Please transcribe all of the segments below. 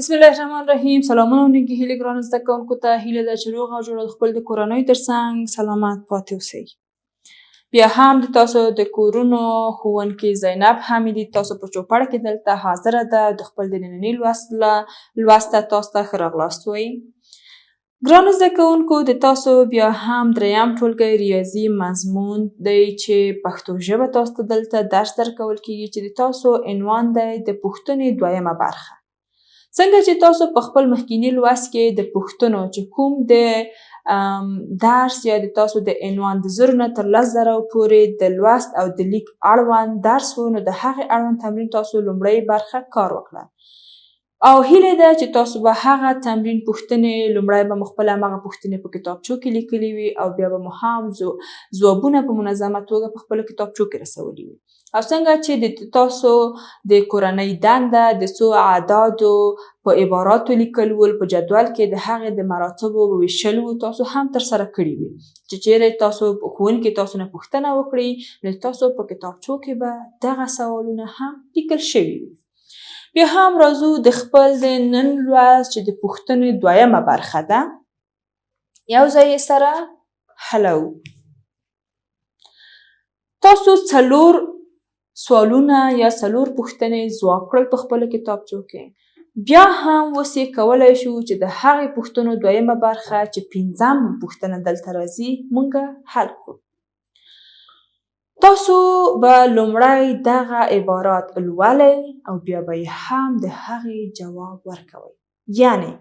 بسم الله الرحمن الرحیم. سلامونه او نیکې هیلې ګرانو زده کوونکو ته. هیله ده چې روغ او جوړ د خپل د کورنیو ترڅنګ سلامت پاتې اوسئ. بیا هم د تاسو د کورونو ښوونکې زینب حمیدي تاسو په چوپړ کې دلته حاضره ده د خپل د ننني لوست ته تاسو ته ښه راغلاست وایي. ګرانو زده کوونکو، د تاسو بیا هم دریم ټولګی ریاضي مضمون دی چې پښتو ژبه تاسو ته دلته درس درکول کیږي چې د تاسو عنوان دی د پوښتنې دویمه برخه. څنګه چې تاسو په خپل مخکیني لوست کې د پوښتنو چې کوم د درس یا د تاسو د عنوان د 0 نه تر 10,000 پورې د لوست او د لیک اړوند درس و، نو د هغې اړوند تمرین تاسو لومړۍ برخه کار وکړه. او هیله ده چې تاسو به هغه تمرین پوښتنې لومړی به مو خپله همغه پوښتنې په کتابچو کې لیکلي وي او بیا به مو هم ځوابونه په منظمه توګه په خپلو کتابچو کې رسولي وي. او څنګه چې د تاسو د کورنۍ دنده د څو اعدادو په عباراتو لیکل ول په جدول کې د هغې د مراتبو ویشل و تاسو هم ترسره کړي وي، چې چیرې تاسو ښوونکي تاسو نه پوښتنه وکړي نو تاسو په کتابچو کې به دغه سوالونه هم لیکل شوي وي. بیا هم راځو د خپل د نن لوست چې د پوښتنې دویمه برخه ده یو ځای یې سره حلو. تاسو 4 سوالونه یا 4 پوښتنې ځواب کړل په خپلو کتابچو کې. بیا هم اوس یې کولی شو چې د هغې پوښتنو دویمه برخه چې 5م پوښتنه دلته راځي مونږ حل کړو. تاسو به لومړی دغه عبارات لولئ او بیا به یې هم د هغې جواب ورکوئ. یعنې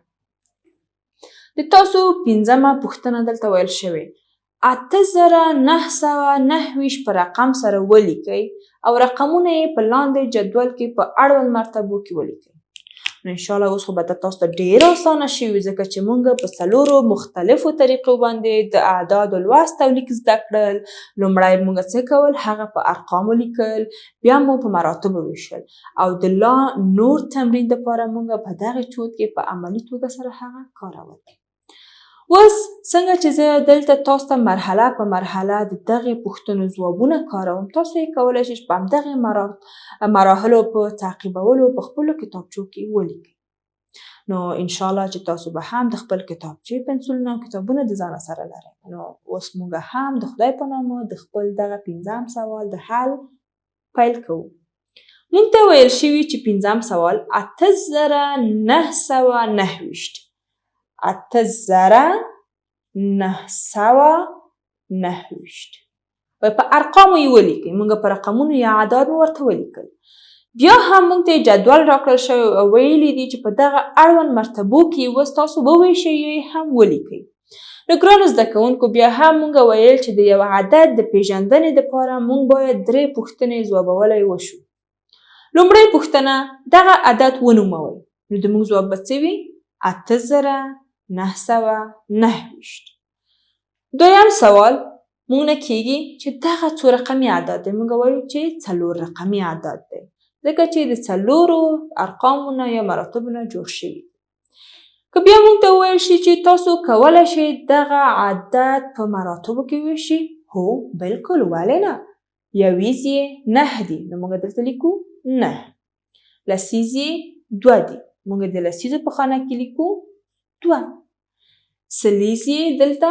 د تاسو 5مه پوښتنه دلته ویل شوې 8929 په رقم سره ولیکئ او رقمونه یې په لاندې جدول کې په اړوند مرتبو کې ولیکئ. نو انشاءالله اوس خو به تاسو ته ډېر اسانه شوي ځکه چې موږ په 4 مختلفو طریقو باندې د اعدادو لوست او لیک زده کړل. لومړی موږ څه کول؟ هغه په ارقامو لیکل، بیا مو په مراتبو ویشل او د لا نور تمرین دپاره موږ په دغې چوت کې په عملي توګه سره هغه کارول. اوس څنګه چې زه دلته تاسو ته مرحله په مرحله د دغې پوښتنو ځوابونه کاروم، تاسو یې کولی شئ چې په همدغې مراحلو په تعقیبولو په خپلو کتابچو کې ولیکئ. نو انشاءالله چې تاسو به هم د خپل کتابچې پنسلونه او کتابونه د ځانه سره لرئ. نو اوس موږ هم د خدای په نامه د خپل دغه 5م سوال د حل پیل کوو. موږ ته ویل شوي چې 5م سوال 8929 8929 په ارقامو یې ولیکئ. موږ په رقمونو یا اعداد مو ورته ولیکل. بیا هم موږ ته جدول راکړل شوی او ویلي دي چې په دغه اړوند مرتبو کې اوس تاسو وویشئ یا یې هم ولیکئ. نو ګرانو زده کوونکو، بیا هم موږ ویل چې د یو عدد د پیژندنې دپاره موږ باید 3 پوښتنې ځوابولی وشو. لومړۍ پوښتنه دغه عدد ونوموئ. نو د موږ ځواب به څه وي؟ 8929. دویم سوال موږ نه کیږي چې دغه څو رقمي عدد دی. موږ وایو چې 4 رقمي عدد دی ځکه چې د 4 ارقامو نه یا مراتبو نه جوړ شوي. که بیا موږ ته وویل شي چې تاسو کولی شئ دغه عدد په مراتبو کې وویشئ، هو بلکل، ولې نه؟ یویز یې 9 دي نو موږ دلته لیکو 9. لسیز یې 2 دي، موږ د لسیزو په خانه کې لیکو 2. سلیز یې دلته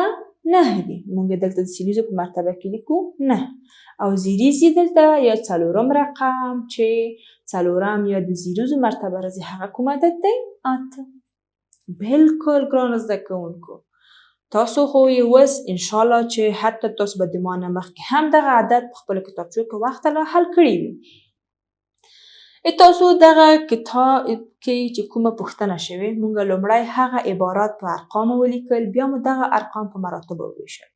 9 دي، موږ دلته د سلیزو په مرتبه کې لیکو 9. او زیریز یې دلته یا 4م رقم چې 4م یا د زیریزو مرتبه راځي هغه کوم عدد دی؟ 8. بلکل ګرانو زده کوونکو، تاسو خو یې اوس انشاءالله چې حتی تاسو به د ما نه مخکې هم دغه عدد په خپلو کتابچو کې وخته لا حل کړي وي. تاسو دغه کتاب کې چې کومه پوښتنه شوې موږ لومړی هغه عبارات په ارقامو ولیکل، بیا مو دغه ارقام په مراتبو وویشل.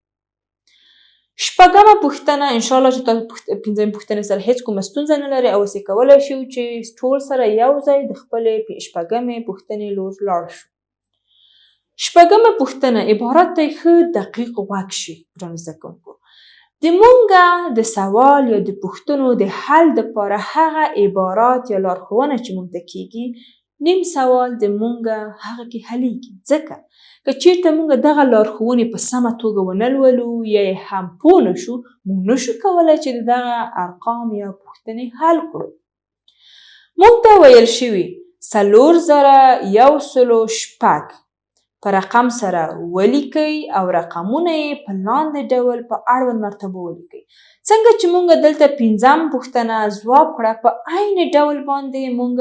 6مه پوښتنه انشاءالله چې تاسو 5مې پوښتنې سره هیڅ کومه ستونزه نه لرئ او اوس یې کولی شو چې ټول سره یو ځای د خپلې 6مې پوښتنې لور لاړ شو. 6مه پوښتنه عبارت ته ښه دقیق غوږ شئ ګرانو زده کوونکو. د مونږه د سوال یا د پوښتنو د حل دپاره هغه عبارات یا لارښوونه چې مونږ ته کیږي، نیم سوال د مونږه هغه کې حلیږي. ځکه که چیرته مونږ دغه لارښوونې په سمه توګه ونه لولو یا یې هم پوه نه شو، مونږ نشو کولی چې د دغه ارقام یا پوښتنې حل کړو. مونږ ته ویل شوي 4016 په رقم سره ولیکئ او رقمونه یې په لاندې ډول په اړوند مرتبو ولیکئ. څنګه چې موږ دلته 5م پوښتنه ځواب کړه په عین ډول باندې موږ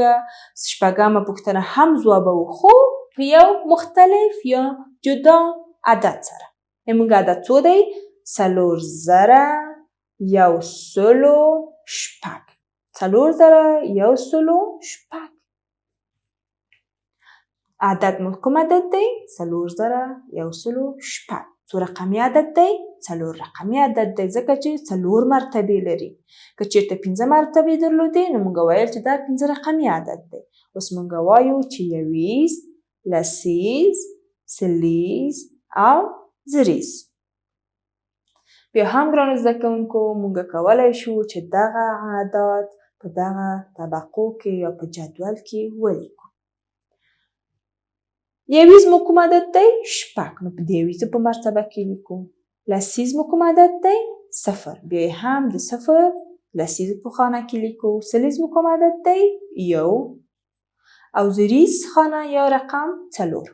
6مه پوښتنه هم ځوابوو خو په یو مختلف یا جدا عدد سره. موږ عدد څو دی؟ 4016. 4016. عدد مو کوم عدد دی؟ 4016. څو رقمي عدد دی؟ 4 رقمي عدد دی ځکه چې 4 مرتبې لري. که چېرته 5 مرتبې درلودې نو موږ ویل چې دا 5 رقمي عدد دی. اوس موږ وایو چې 20 لسیز سلیز او زریز. بیا هم ګرانو زده کوونکو موږ کولی شو چې دغه اعداد په دغه طبقو کې یا په جدول کې ولیکو. 20 مو کوم عدد دی؟ 6. نو په 20 په مرتبه کې لیکو. لسیز مو کوم عدد دی؟ 0. بیا هم د 0 لسیز په خانه کې لیکو. سلیز مو کوم عدد دی؟ 1. او زریز خانه یا رقم 4.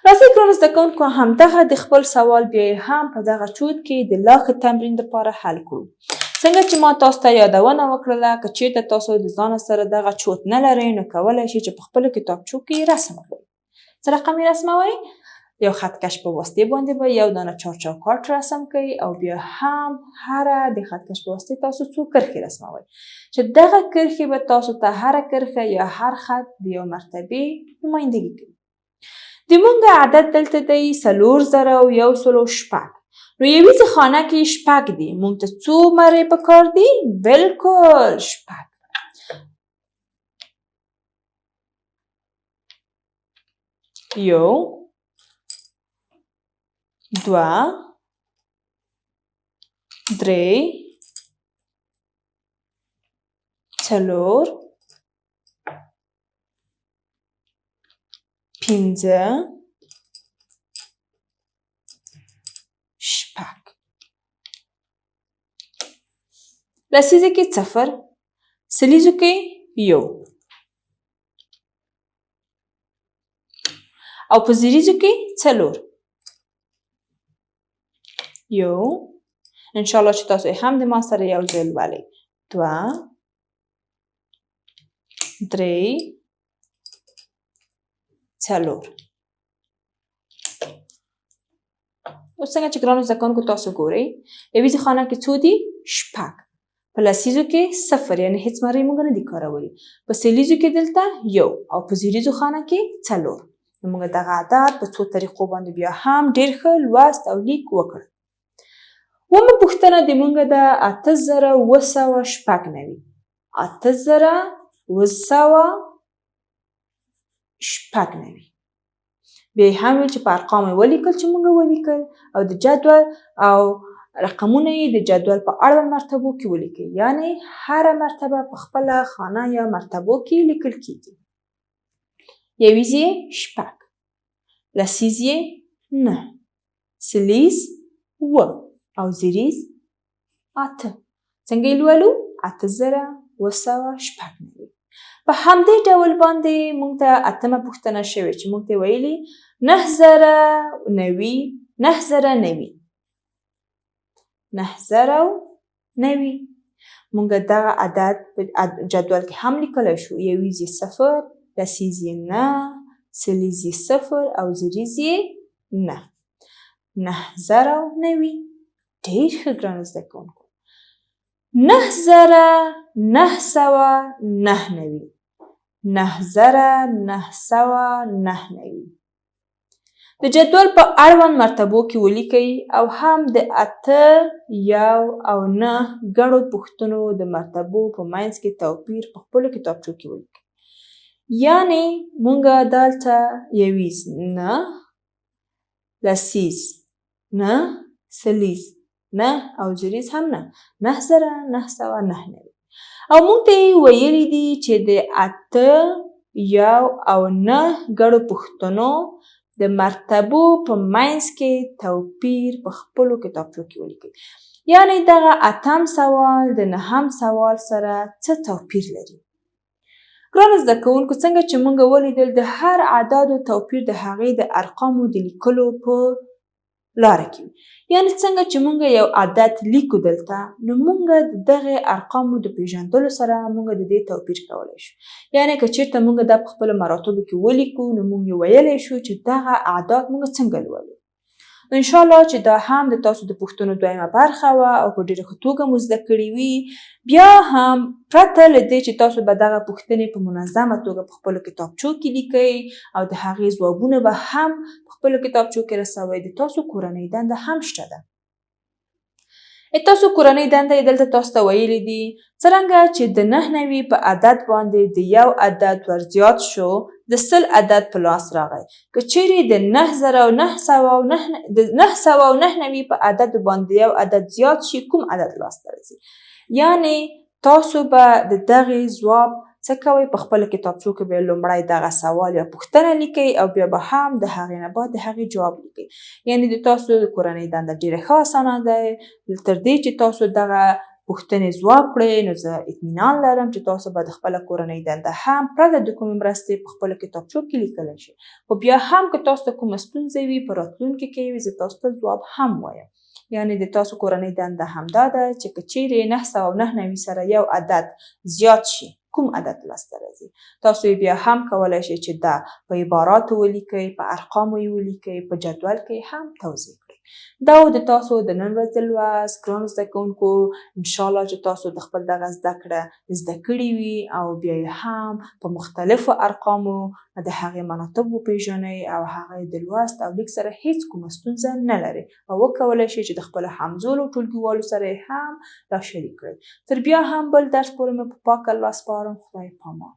راځئ ګرانو زده کوونکو همدغه د خپل سوال بیا هم په دغه چوت کې د لا ښه تمرین لپاره حل کړو. څنګه چې ما تاسو ته یادونه وکړله که چېرته تاسو د ځان سره دغه چوت نه لرئ نو کولی شئ چې په خپلو کتابچو کې رسم کړئ. څه رقم یې رسموئ؟ یو خطکش په واسطې باندې به یو دانه چارچوکاټ رسم کړئ او بیا هم هره د خطکش په واسطې تاسو څو کرښې رسموئ چې دغه کرښې به تاسو ته هره کرښه یا هر خط د یو مرتبې نمایندګي کوي. د مونږ عدد دلته دی 4016. نو یویزې خانه کې 6 دي. مونږ ته څو مرې پکار دي؟ بالکل 6. 1 2 3 4 5 6. لسیزو کې 0. سلیزو کې 1. او په زریزو کې 4. 1. انشاءالله چې تاسو هم د ما سره یو ځای لولئ. 2 3 4. اوس څنګه چې ګرانو زده کوونکو تاسو ګورئ یویزې خانه کې څو دي؟ 6. په لسیزو کې 0 یعنې هیڅ مرې موږ نه دي کارولی. په سلیزو کې دلته 1 او په زریزو خانه کې 4. نو موږ دغه عدد په څو طریقو باندې بیا هم ډېر ښه لوست او لیک وکړ. 8مه پوښتنه د موږ ده 8796. 8796. بیا هم ویل چې په ارقام یې ولیکل چې موږ ولیکل او د جدول او رقمونه یې د جدول په اړوند مرتبو کې ولیکئ. یعنې هره مرتبه په خپله خانه یا مرتبو کې لیکل کیږي. یویز یې 6. لسیز یې 9. سلیز 7 او زریز 8. څنګه یې لولو؟ 8796. په همدې ډول باندې موږ ته 8مه پوښتنه شوې چې موږ ته ویلي 9090. 9090. موږ دغه عدد په جدول کې هم لیکلی شو. یویز یې 0. لسیز یې 9. سلیز یې 0 او زریز یې 9. 9090. ډېر ښه ګرانو زده کوونکو. 9999. 9999. د جدول په اړوند مرتبو کې ولیکئ او هم د 8 1 او 9 ګڼو پوښتنو د مرتبو په منځ کې توپیر په خپلو کتابچو کې ولیکئ. یعنې موږ دلته یویز 9 لسیز 9 سلیز 9 او زریز هم 9. 9999. او موږ ته یې ویلي دي چې د 8 1 او 9 ګڼو پوښتنو د مرتبو په منځ کې توپیر په خپلو کتابچو کې ولیکئ. یعنې دغه 8م سوال د 9م سوال سره څه توپیر لري؟ ګرانو زده کوونکو څنګه چې موږ ولیدل د هر اعدادو توپیر د هغې د ارقامو د لیکلو په لاره کې یعنې څنګه چې موږ یو عدد لیکو دلته نو موږ د دغې ارقامو د پیژندلو سره موږ د دې توپیر کولی شو یعنې که چېرته موږ دا په خپلو مراتبو کې ولیکو نو موږ ویلی شو چې دغه اعداد موږ څنګه لولو. نو انشاءالله چې دا هم د تاسو د پوښتنو دویمه برخه وه او په ډېره ښه توګه مو زده کړي وي. بیا هم پرته له دې چې تاسو به دغه پوښتنې په منظمه توګه په خپلو کتابچو کې لیکئ او د هغې ځوابونه به هم په خپلو کتابچو کې رسوئ، د تاسو کورنۍ دنده هم شته ده. تاسو کورنۍ دنده یې دلته تاسو ته ویلي دي څرنګه چې د 9 په عدد باندې د یو عدد ورزیات شو د 100 عدد په لاس راغی. که چیرې د 999 په عدد باندې یو عدد زیات شي کوم عدد لاسته راځي؟ یعنې تاسو به د دغې ځواب څه کوئ؟ په خپلو کتابچو کې به لومړی دغه سوال یا پوښتنه لیکئ او بیا به هم د هغې نه بعد د هغې جواب لیکئ. یعنې د تاسو د کورنۍ دنده ډېره ښه اسانه ده. تر دې چې تاسو دغه پوښتنې ځواب کړئ نو زه اطمینان لرم چې تاسو به د خپله کورنۍ دنده هم پرته د کومې مرستې په خپلو کتابچو کې لیکلی شئ. خو بیا هم که تاسو ته کومه ستونزه وي په راتلونکي کې زه تاسو ته ځواب هم وایم. یعنې د تاسو کورنۍ دنده همدا ده چې که چیرې 999 سره یو عدد زیات شي کوم عدد لاسته راځي؟ تاسو یې بیا هم کولی شئ چې دا په عباراتو ولیکئ، په ارقامو یې ولیکئ، په جدول کې هم توضیح کړئ. دا و د تاسو د نن ورځې لوست. ګرانو زده کوونکو انشاءالله چې تاسو د خپل دغه زده کړه زده کړې وي او بیا یې هم په مختلفو ارقامو د هغې مناطب وپېژنئ او هغه د لوست او لیک سره هیڅ کومه ستونزه نه لرئ او وکولی شئ چې د خپلو همزولو ټولګیوالو سره یې هم را شریک کړئ. تر بیا هم بل درس پورې مې په پاک الله سپارم. خدای پامان.